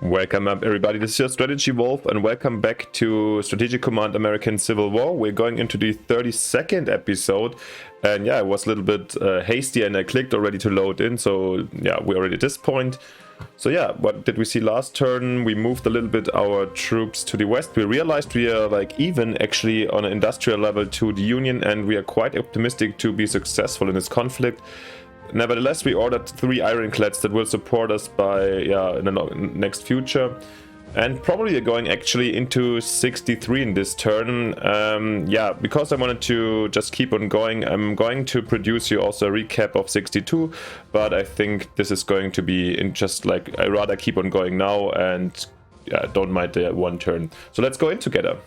Welcome up everybody, this is your Strategy Wolf and welcome back to Strategic Command American Civil War. We're going into the 32nd episode and yeah, I was a little bit hasty and I clicked already to load in, so yeah, we're already at this point. So yeah, what did we see last turn? We moved a little bit our troops to the west. We realized we are like even actually on an industrial level to the Union and we are quite optimistic to be successful in this conflict. Nevertheless, we ordered 3 ironclads that will support us by in the next future, and probably are going actually into 63 in this turn. Because I wanted to just keep on going, I'm going to produce you also a recap of 62, but I think this is going to be in just like I rather keep on going now and don't mind the one turn. So let's go in together.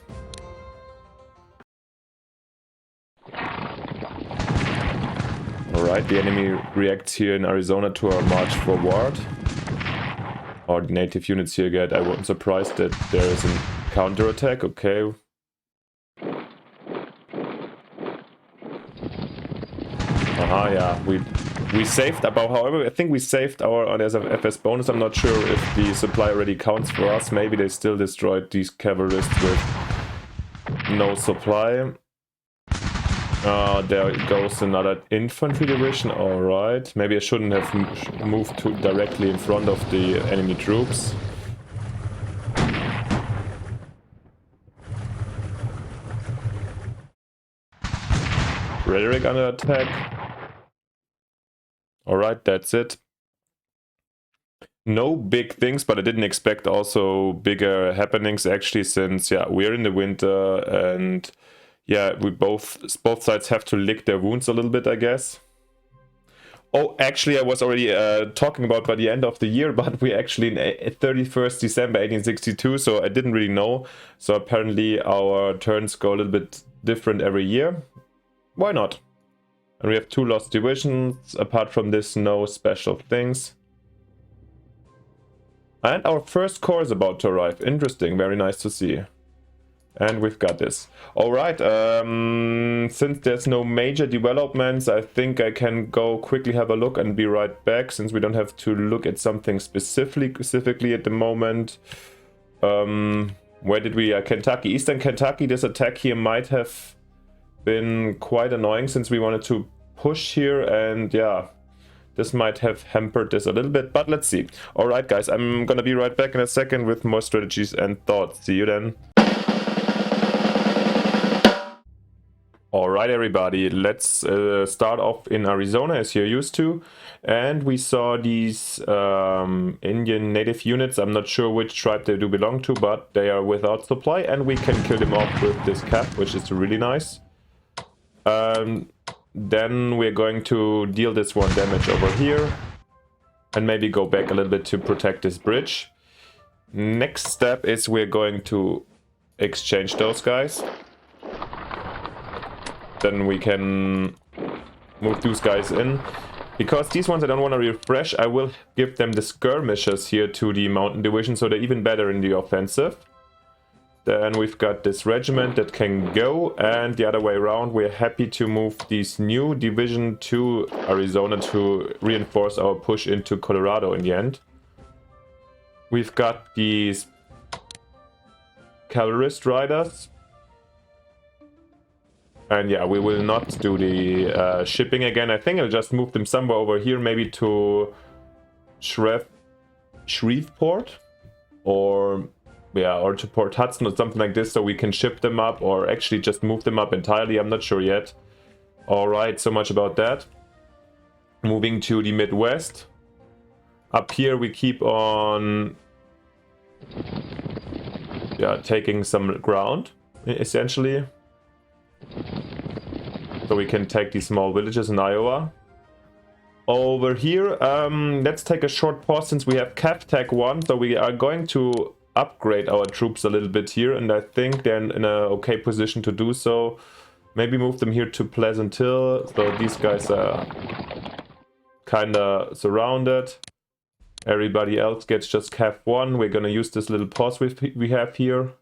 Alright, the enemy reacts here in Arizona to our march forward. Or the native units here get, I wasn't surprised that there is a counterattack, okay. Yeah, we saved about, however, I think we saved our, there's a FS bonus, I'm not sure if the supply already counts for us, maybe they still destroyed these cavalrists with no supply. There goes another infantry division, alright. Maybe I shouldn't have moved too directly in front of the enemy troops. Rhetoric under attack. Alright, that's it. No big things, but I didn't expect also bigger happenings actually, since we're in the winter and we both sides have to lick their wounds a little bit, I guess. Oh, actually, I was already talking about by the end of the year, but we're actually in 31st December 1862, so I didn't really know. So apparently our turns go a little bit different every year. Why not? And we have 2 lost divisions. Apart from this, no special things. And our first corps is about to arrive. Interesting, very nice to see. And we've got this. Alright, since there's no major developments, I think I can go quickly have a look and be right back, since we don't have to look at something specifically at the moment. Where did we? Kentucky. Eastern Kentucky, this attack here might have been quite annoying, since we wanted to push here, and this might have hampered this a little bit, but let's see. Alright guys, I'm gonna be right back in a second with more strategies and thoughts. See you then. Alright everybody, let's start off in Arizona as you're used to. And we saw these Indian native units. I'm not sure which tribe they do belong to, but they are without supply and we can kill them off with this cap, which is really nice. Then we're going to deal this 1 damage over here. And maybe go back a little bit to protect this bridge. Next step is we're going to exchange those guys. Then we can move those guys in. Because these ones I don't want to refresh, I will give them the skirmishers here to the mountain division, so they're even better in the offensive. Then we've got this regiment that can go, and the other way around, we're happy to move this new division to Arizona to reinforce our push into Colorado in the end. We've got these cavalrist riders. And we will not do the shipping again. I think I'll just move them somewhere over here, maybe to Shreveport, or to Port Hudson or something like this, so we can ship them up, or actually just move them up entirely. I'm not sure yet. Alright, so much about that. Moving to the Midwest. Up here we keep on taking some ground, essentially. So we can take these small villages in Iowa. Over here, let's take a short pause since we have Cav Tech 1. So we are going to upgrade our troops a little bit here, and I think they're in an okay position to do so. Maybe move them here to Pleasant Hill. So these guys are kind of surrounded. Everybody else gets just Cav 1. We're going to use this little pause we have here.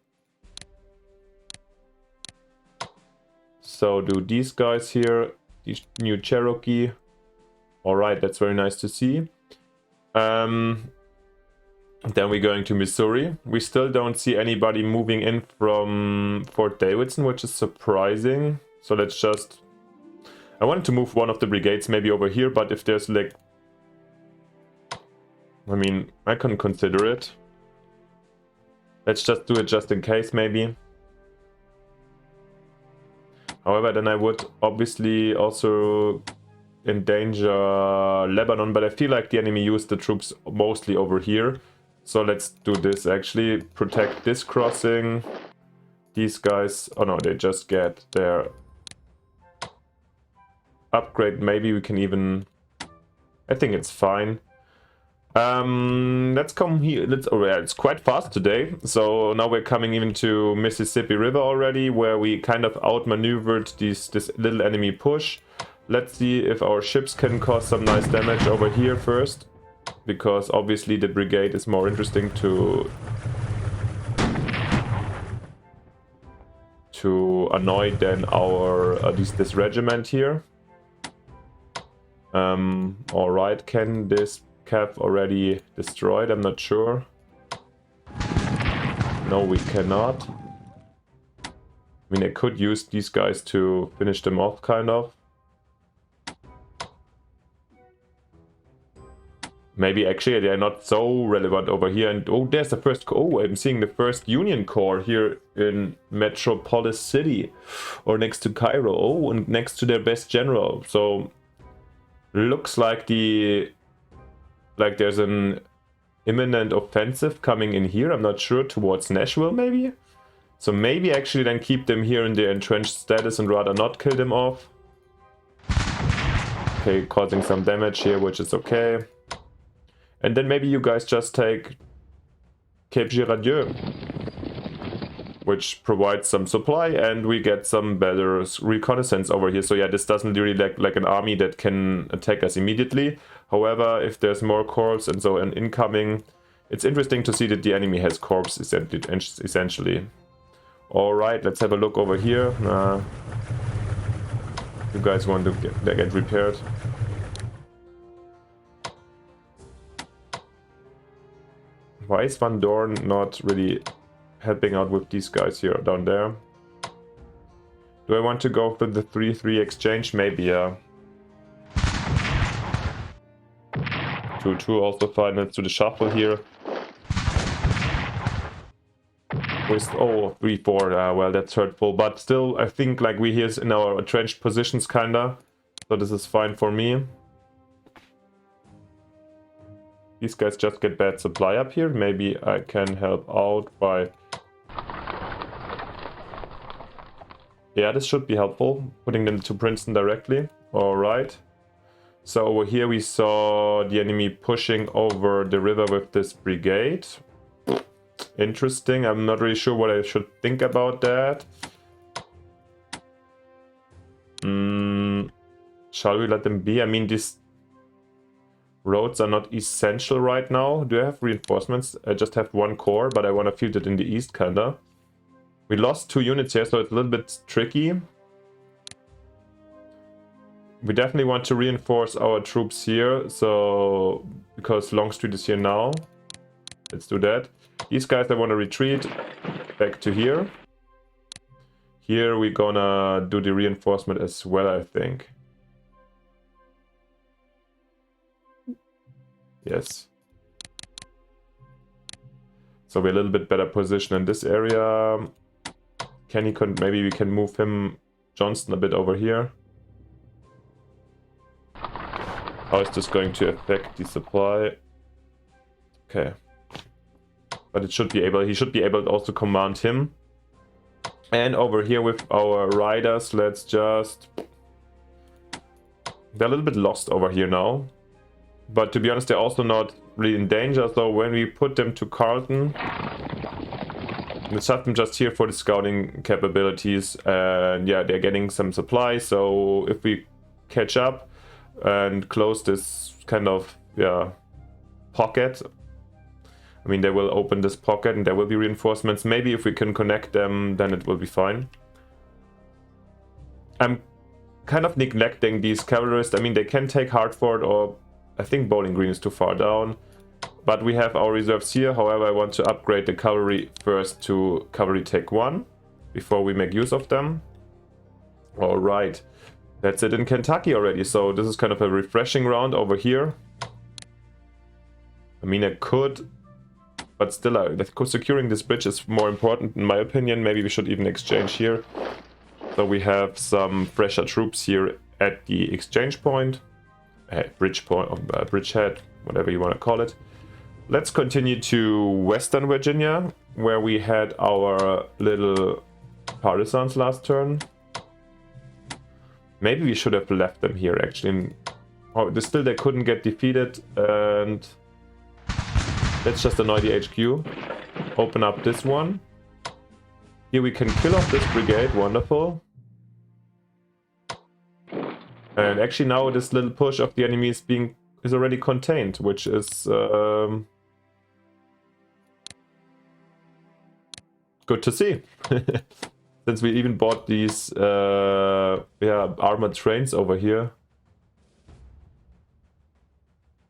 So do these guys here, these new Cherokee. Alright, that's very nice to see. Then we're going to Missouri. We still don't see anybody moving in from Fort Davidson, which is surprising. So let's just... I wanted to move one of the brigades maybe over here, but if there's like... I mean, I can consider it. Let's just do it just in case, maybe. However, then I would obviously also endanger Lebanon, but I feel like the enemy used the troops mostly over here. So let's do this actually. Protect this crossing. These guys... Oh no, they just get their upgrade. Maybe we can even... I think it's fine. Let's come here. Oh yeah, it's quite fast today. So now we're coming even to Mississippi River already, where we kind of outmaneuvered this little enemy push. Let's see if our ships can cause some nice damage over here first, because obviously the brigade is more interesting to annoy than our this regiment here. All right, can this Cav already destroyed? I'm not sure. No, we cannot. I mean, I could use these guys to finish them off, kind of. Maybe actually they're not so relevant over here. And oh, there's the first... Oh, I'm seeing the first Union Corps here in Metropolis City. Or next to Cairo. Oh, and next to their best general. So, looks like there's an imminent offensive coming in here. I'm not sure, towards Nashville maybe? So maybe actually then keep them here in their entrenched status and rather not kill them off. Okay, causing some damage here, which is okay. And then maybe you guys just take Cape Girardieu, which provides some supply, and we get some better reconnaissance over here. So yeah, this doesn't really look like an army that can attack us immediately. However, if there's more corps and so an incoming, it's interesting to see that the enemy has corps essentially. Alright, let's have a look over here. You guys want to get repaired. Why is Van Dorn not really helping out with these guys here down there? Do I want to go for the 3-3 exchange? Maybe, yeah. 2-2 also fine. Let's do the shuffle here. With, oh, 3-4, well, that's hurtful. But still, I think like we here in our entrenched positions, kinda. So this is fine for me. These guys just get bad supply up here. Maybe I can help out by... Yeah, this should be helpful. Putting them to Princeton directly. Alright. So over here we saw the enemy pushing over the river with this brigade. Interesting. I'm not really sure what I should think about that. Shall we let them be? I mean, these roads are not essential right now. Do I have reinforcements? I just have one corps, but I want to field it in the east, kinda. We lost 2 units here, so it's a little bit tricky. We definitely want to reinforce our troops here, so because Longstreet is here now. Let's do that. These guys, I want to retreat back to here. Here we're gonna do the reinforcement as well, I think. Yes. So we're a little bit better positioned in this area. Maybe we can move him, Johnston, a bit over here. How is this going to affect the supply? Okay. But it should be able, he should be able to also command him. And over here with our riders, let's just... They're a little bit lost over here now. But to be honest, they're also not really in danger. So when we put them to Carlton, let's have them just here for the scouting capabilities. And yeah, they're getting some supply. So if we catch up and close this kind of, yeah, pocket, I mean, they will open this pocket and there will be reinforcements. Maybe if we can connect them, then it will be fine. I'm kind of neglecting these cavalrists. I mean, they can take Hartford, or I think Bowling Green is too far down. But we have our reserves here. However, I want to upgrade the cavalry first to cavalry tech 1 before we make use of them. Alright, that's it in Kentucky already. So this is kind of a refreshing round over here. I mean, I could, but still, securing this bridge is more important in my opinion. Maybe we should even exchange here. So we have some fresher troops here at the exchange point. Bridge point, or bridgehead, whatever you want to call it. Let's continue to Western Virginia, where we had our little partisans last turn. Maybe we should have left them here, actually. Oh, still they couldn't get defeated, and let's just annoy the HQ. Open up this one. Here we can kill off this brigade, wonderful. And actually now this little push of the enemy is already contained, which is good to see. Since we even bought these armored trains over here.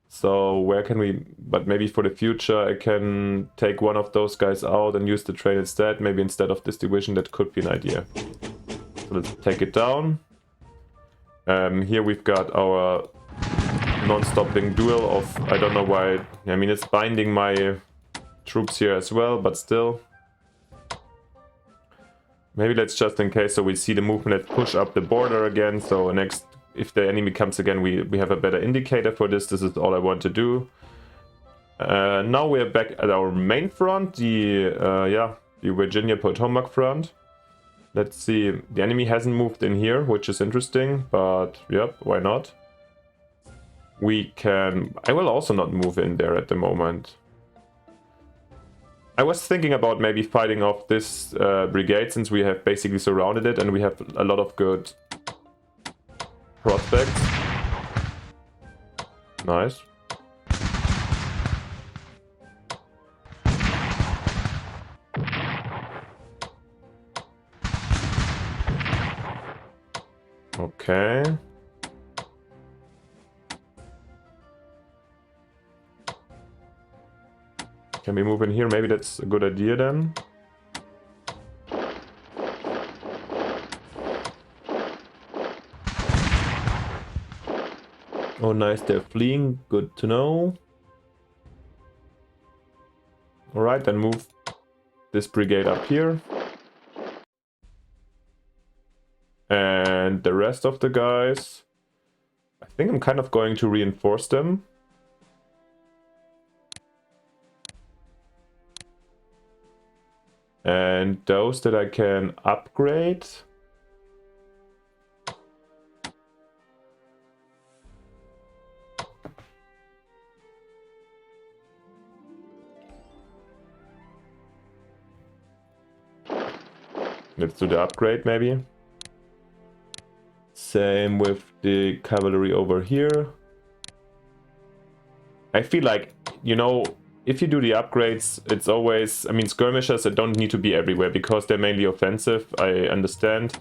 So where can we, but maybe for the future I can take one of those guys out and use the train instead. Maybe instead of this division, that could be an idea. So let's take it down. Here we've got our non-stopping duel of, I don't know why, I mean it's binding my troops here as well, but still. Maybe let's just in case, so we see the movement, let's push up the border again, so next, if the enemy comes again, we have a better indicator for this. This is all I want to do. Now we're back at our main front, the Virginia Potomac front. Let's see, the enemy hasn't moved in here, which is interesting, but yep, why not? I will also not move in there at the moment. I was thinking about maybe fighting off this brigade, since we have basically surrounded it and we have a lot of good prospects. Nice. Okay. Can we move in here? Maybe that's a good idea then. Oh nice, they're fleeing. Good to know. Alright, then move this brigade up here. And the rest of the guys, I think I'm kind of going to reinforce them. And those that I can upgrade. Let's do the upgrade maybe. Same with the cavalry over here. I feel like, you know, if you do the upgrades, it's always, I mean, skirmishers that don't need to be everywhere because they're mainly offensive, I understand.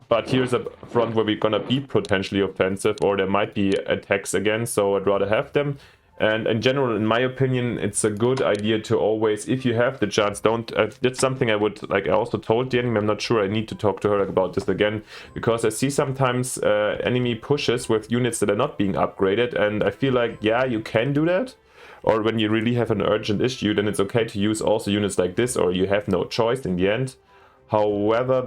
But here's a front where we're gonna be potentially offensive, or there might be attacks again, so I'd rather have them. And in general, in my opinion, it's a good idea to always, if you have the chance, don't, that's something I would, like I also told the enemy, I'm not sure, I need to talk to her about this again, because I see sometimes enemy pushes with units that are not being upgraded, and I feel like, yeah, you can do that, or when you really have an urgent issue, then it's okay to use also units like this, or you have no choice in the end. However,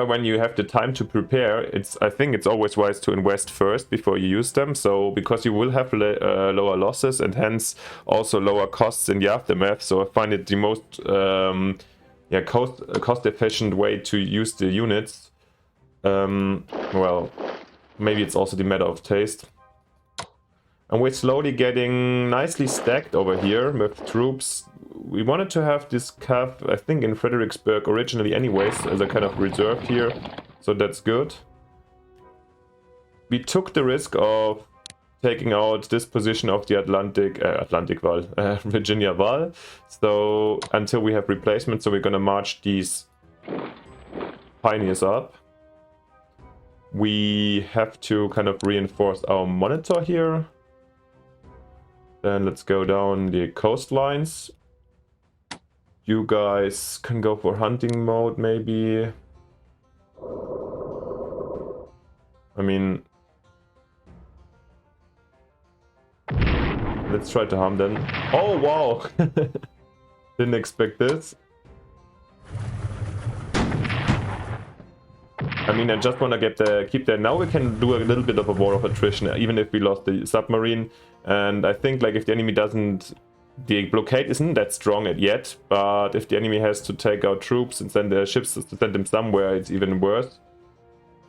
when you have the time to prepare, I think it's always wise to invest first before you use them. So because you will have lower losses and hence also lower costs in the aftermath. So I find it the most cost efficient way to use the units. Well, maybe it's also the matter of taste. And we're slowly getting nicely stacked over here with troops. We wanted to have this cav, I think, in Fredericksburg originally anyways, as a kind of reserve here. So that's good. We took the risk of taking out this position of the Virginia Wall. So until we have replacements, so we're gonna march these pioneers up. we have to kind of reinforce our monitor here. Then let's go down the coastlines. You guys can go for hunting mode, maybe. I mean, let's try to harm them. Oh, wow! Didn't expect this. I mean, I just want to keep there. Now we can do a little bit of a war of attrition, even if we lost the submarine. And I think, like, if the enemy doesn't... The blockade isn't that strong yet, but if the enemy has to take out troops and send their ships to send them somewhere, it's even worse.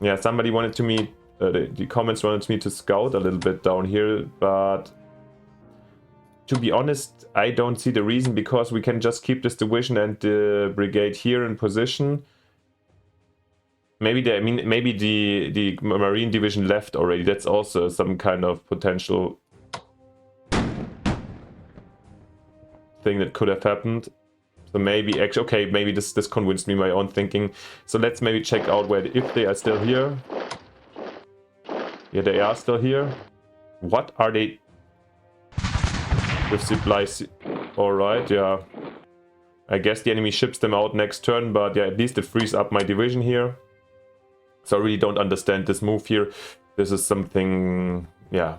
Yeah, somebody wanted to me... the comments wanted me to scout a little bit down here, but... To be honest, I don't see the reason, because we can just keep this division and the brigade here in position. Maybe the Marine division left already. That's also some kind of potential thing that could have happened. So maybe actually, okay, maybe this convinced me my own thinking. So let's maybe check out if they are still here. Yeah, they are still here. What are they? With supplies. Alright, yeah. I guess the enemy ships them out next turn, but yeah, at least it frees up my division here. So I really don't understand this move here. This is something, yeah,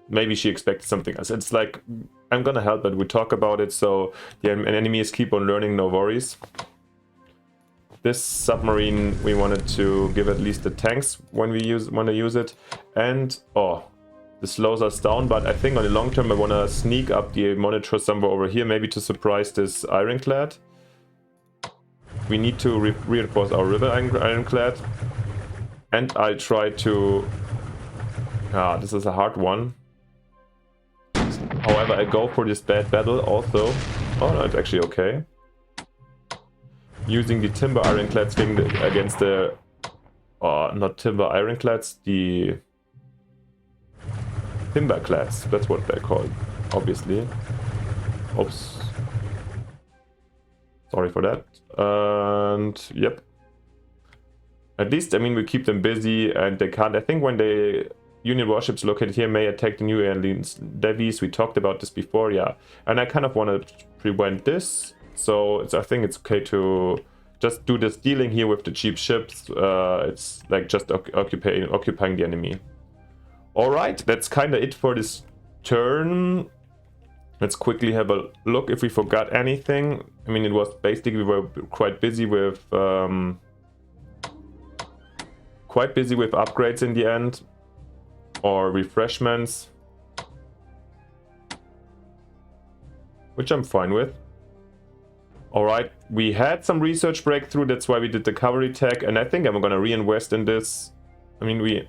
maybe she expected something else. It's like, I'm gonna help it, we talk about it, so the enemies keep on learning, no worries. This submarine, we wanted to give at least the tanks when we want to use it. And, oh, this slows us down, but I think on the long term I want to sneak up the monitor somewhere over here, maybe to surprise this ironclad. We need to reinforce our river ironclad. And I try to... this is a hard one. However, I go for this bad battle also. Oh no, it's actually okay. Using the timber ironclads against the... not timber ironclads, the... Timberclads, that's what they're called, obviously. Oops. Sorry for that. And, yep. At least, I mean, we keep them busy, and they can't... I think when the Union warships located here may attack the New Orleans levies, we talked about this before, yeah. And I kind of want to prevent this, so I think it's okay to just do this dealing here with the cheap ships. It's like just occupying the enemy. Alright, that's kind of it for this turn. Let's quickly have a look if we forgot anything. I mean, it was basically, we were quite busy with... quite busy with upgrades in the end, or refreshments, which I'm fine with. Alright, we had some research breakthrough, that's why we did the cavalry tech, and I think I'm gonna reinvest in this. I mean, we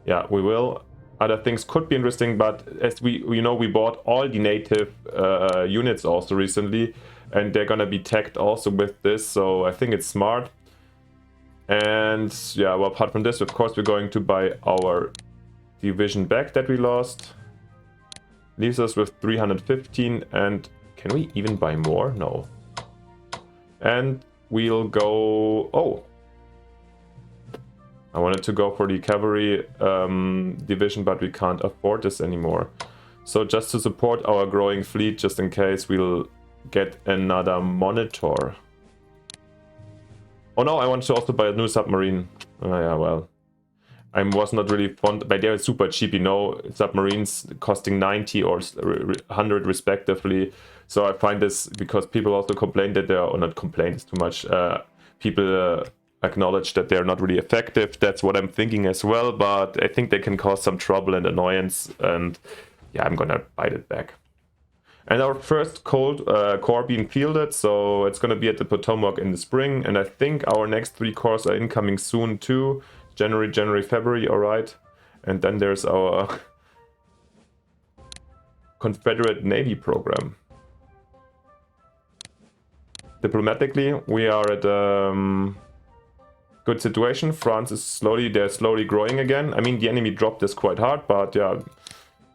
will. Other things could be interesting, but as we bought all the native units also recently, and they're gonna be tagged also with this, so I think it's smart. And yeah, well, apart from this, of course, we're going to buy our division back that we lost. Leaves us with 315, and can we even buy more? No. And we'll go... Oh! I wanted to go for the cavalry division, but we can't afford this anymore. So just to support our growing fleet, just in case, we'll get another monitor. Oh no, I want to also buy a new submarine. Oh yeah, well. I was not really fond, but they're super cheap, you know, submarines costing 90 or 100 respectively. So I find this, because people also complain that they are, or not complain, it's too much, people acknowledge that they're not really effective. That's what I'm thinking as well, but I think they can cause some trouble and annoyance, and yeah, I'm gonna bite it back. And our first core being fielded, so it's gonna be at the Potomac in the spring, and I think our next 3 cores are incoming soon too. January, February, alright. And then there's our Confederate Navy program. Diplomatically, we are at a good situation. France is they're slowly growing again. I mean, the enemy dropped this quite hard, but yeah,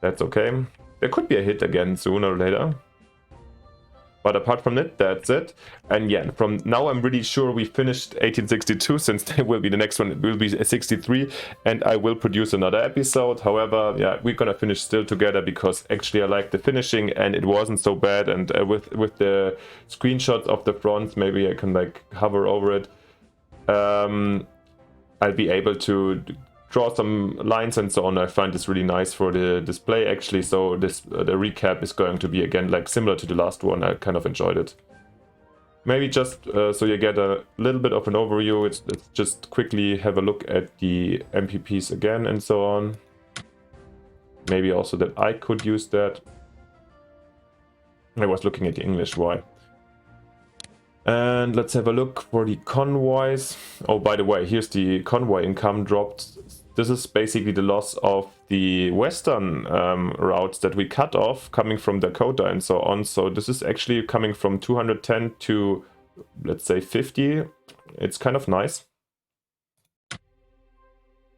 that's okay. There could be a hit again sooner or later. But apart from it, that's it. And yeah, from now I'm really sure we finished 1862, since there will be the next one, it will be 63, and I will produce another episode. However, yeah, we're gonna finish still together, because actually I like the finishing and it wasn't so bad. And with the screenshots of the fronts, maybe I can like hover over it. I'll be able to draw some lines and so on. I find this really nice for the display actually. So this the recap is going to be again like similar to the last one. I kind of enjoyed it. Maybe just so you get a little bit of an overview, let's just quickly have a look at the MPPs again and so on. Maybe also that I could use that. I was looking at the English, why? And let's have a look for the convoys. Oh, by the way, here's the convoy income dropped. This is basically the loss of the western routes that we cut off coming from Dakota and so on. So this is actually coming from 210 to, let's say, 50. It's kind of nice.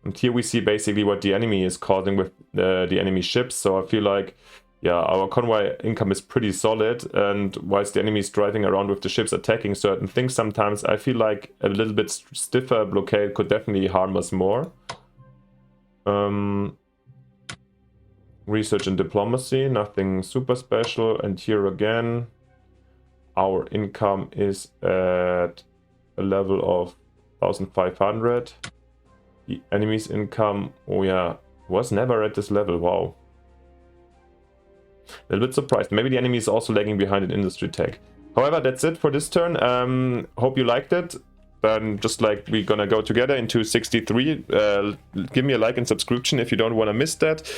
And here we see basically what the enemy is causing with the enemy ships. So I feel like, yeah, our convoy income is pretty solid, and whilst the enemy is driving around with the ships attacking certain things sometimes, I feel like a little bit stiffer blockade could definitely harm us more. Research and diplomacy, nothing super special. And here again, our income is at a level of 1,500. The enemy's income, oh yeah, was never at this level, wow. A little bit surprised. Maybe the enemy is also lagging behind in industry tech. However, that's it for this turn. Hope you liked it. Then just like we're gonna go together into 63. Give me a like and subscription if you don't want to miss that.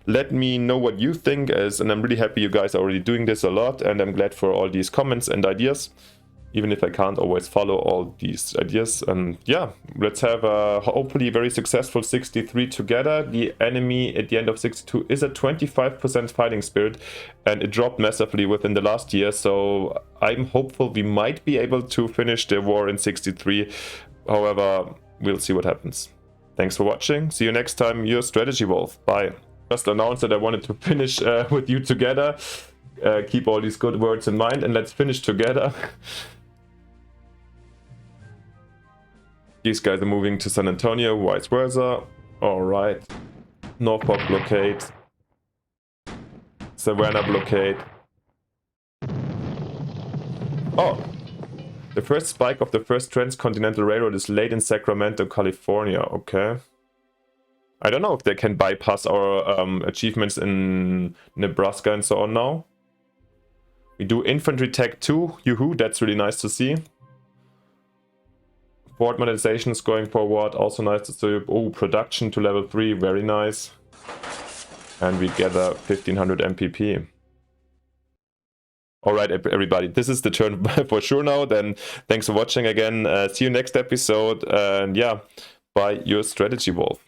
Let me know what you think, and I'm really happy you guys are already doing this a lot, and I'm glad for all these comments and ideas, even if I can't always follow all these ideas. And yeah, let's have a hopefully very successful 63 together. The enemy at the end of 62 is at 25% fighting spirit, and it dropped massively within the last year. So I'm hopeful we might be able to finish the war in 63. However, we'll see what happens. Thanks for watching. See you next time. Your Strategy Wolf. Bye. Just announced that I wanted to finish with you together. Keep all these good words in mind, and let's finish together. These guys are moving to San Antonio, vice versa. Alright. Norfolk blockade. Savannah blockade. Oh! The first spike of the first transcontinental railroad is laid in Sacramento, California. Okay. I don't know if they can bypass our achievements in Nebraska and so on now. We do infantry tech 2. Yoo-hoo, that's really nice to see. Fort modernization is going forward, also nice to see. Oh, production to level 3, very nice. And we gather 1500 MPP. Alright everybody, this is the turn for sure now. Then thanks for watching again. See you next episode, and yeah, bye, your Strategy Wolf.